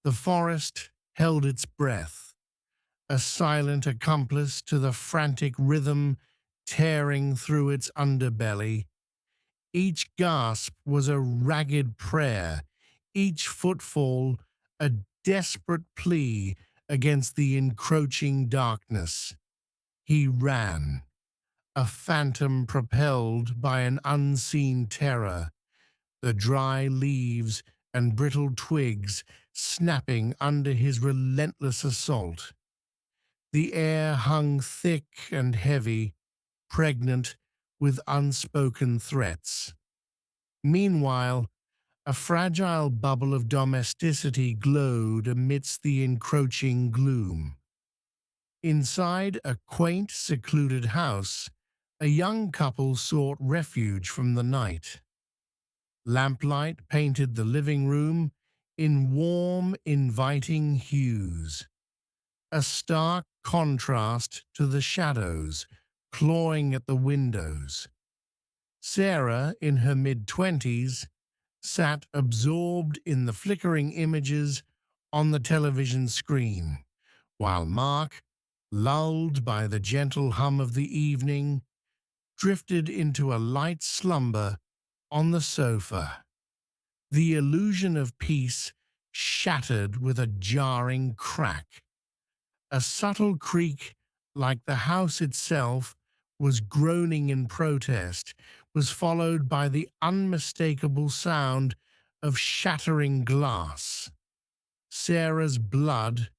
The forest held its breath, a silent accomplice to the frantic rhythm tearing through its underbelly. Each gasp was a ragged prayer, each footfall a desperate plea against the encroaching darkness. He ran, a phantom propelled by an unseen terror, the dry leaves and brittle twigs snapping under his relentless assault. The air hung thick and heavy, pregnant with unspoken threats. Meanwhile, a fragile bubble of domesticity glowed amidst the encroaching gloom. Inside a quaint, secluded house, a young couple sought refuge from the night. Lamplight painted the living room in warm, inviting hues, a stark contrast to the shadows clawing at the windows. Sarah, in her mid-twenties, sat absorbed in the flickering images on the television screen, while Mark, lulled by the gentle hum of the evening, drifted into a light slumber on the sofa. The illusion of peace shattered with a jarring crack. A subtle creak, like the house itself was groaning in protest, was followed by the unmistakable sound of shattering glass. Sarah's blood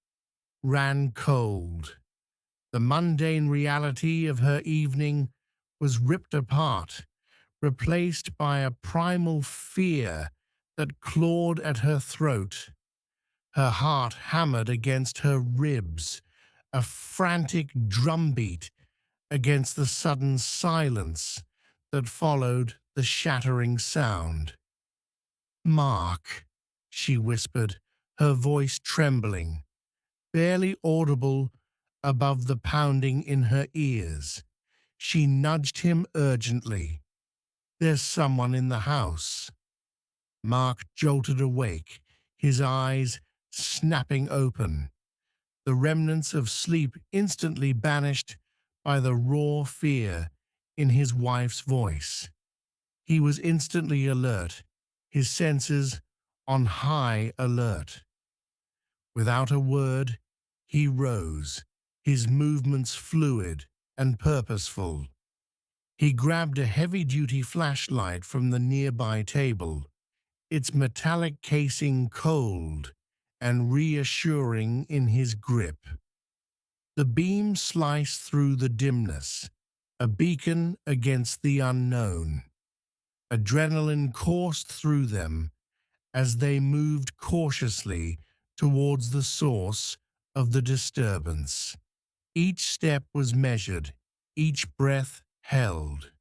ran cold. The mundane reality of her evening was ripped apart, replaced by a primal fear that clawed at her throat. Her heart hammered against her ribs, a frantic drumbeat against the sudden silence that followed the shattering sound. "Mark," she whispered, her voice trembling, barely audible above the pounding in her ears. She nudged him urgently. "There's someone in the house." Mark jolted awake, his eyes snapping open, the remnants of sleep instantly banished by the raw fear in his wife's voice. He was instantly alert, his senses on high alert. Without a word, he rose, his movements fluid and purposeful. He grabbed a heavy-duty flashlight from the nearby table, its metallic casing cold and reassuring in his grip. The beam sliced through the dimness, a beacon against the unknown. Adrenaline coursed through them as they moved cautiously towards the source of the disturbance. Each step was measured, each breath held.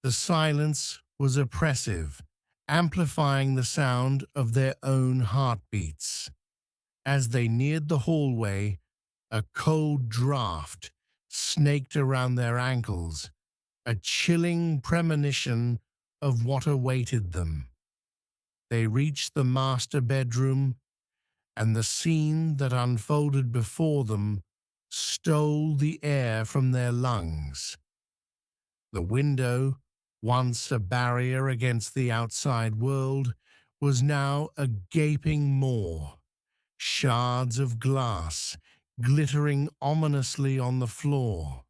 The silence was oppressive, amplifying the sound of their own heartbeats. As they neared the hallway, a cold draft snaked around their ankles, a chilling premonition of what awaited them. They reached the master bedroom, and the scene that unfolded before them stole the air from their lungs. The window, once a barrier against the outside world, was now a gaping maw, shards of glass glittering ominously on the floor.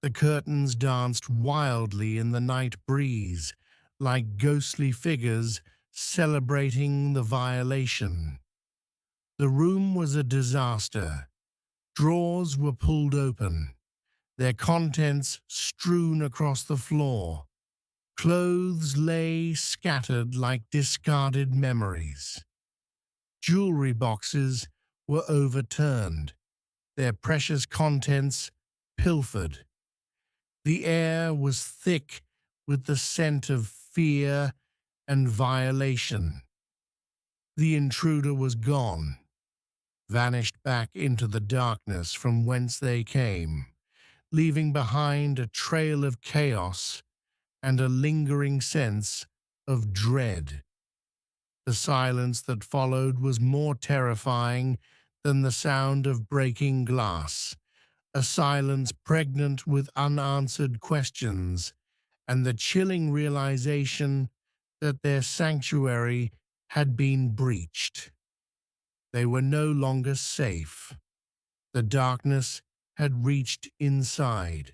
The curtains danced wildly in the night breeze, like ghostly figures celebrating the violation. The room was a disaster. Drawers were pulled open, their contents strewn across the floor. Clothes lay scattered like discarded memories. Jewelry boxes were overturned, their precious contents pilfered. The air was thick with the scent of fear and violation. The intruder was gone, vanished back into the darkness from whence they came, leaving behind a trail of chaos and a lingering sense of dread. The silence that followed was more terrifying than the sound of breaking glass, a silence pregnant with unanswered questions and the chilling realization that their sanctuary had been breached. They were no longer safe. The darkness had reached inside.